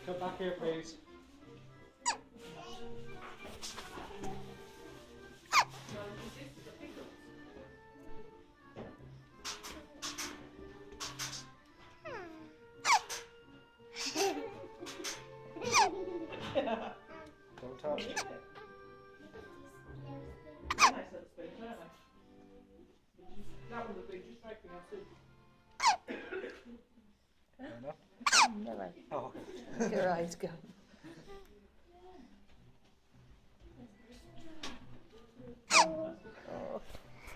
Come back here, please. Don't touch it. Nice little spoons, aren't they? That was a big distract me, I said. Fair enough. No way. Oh, Your eyes go. Oh.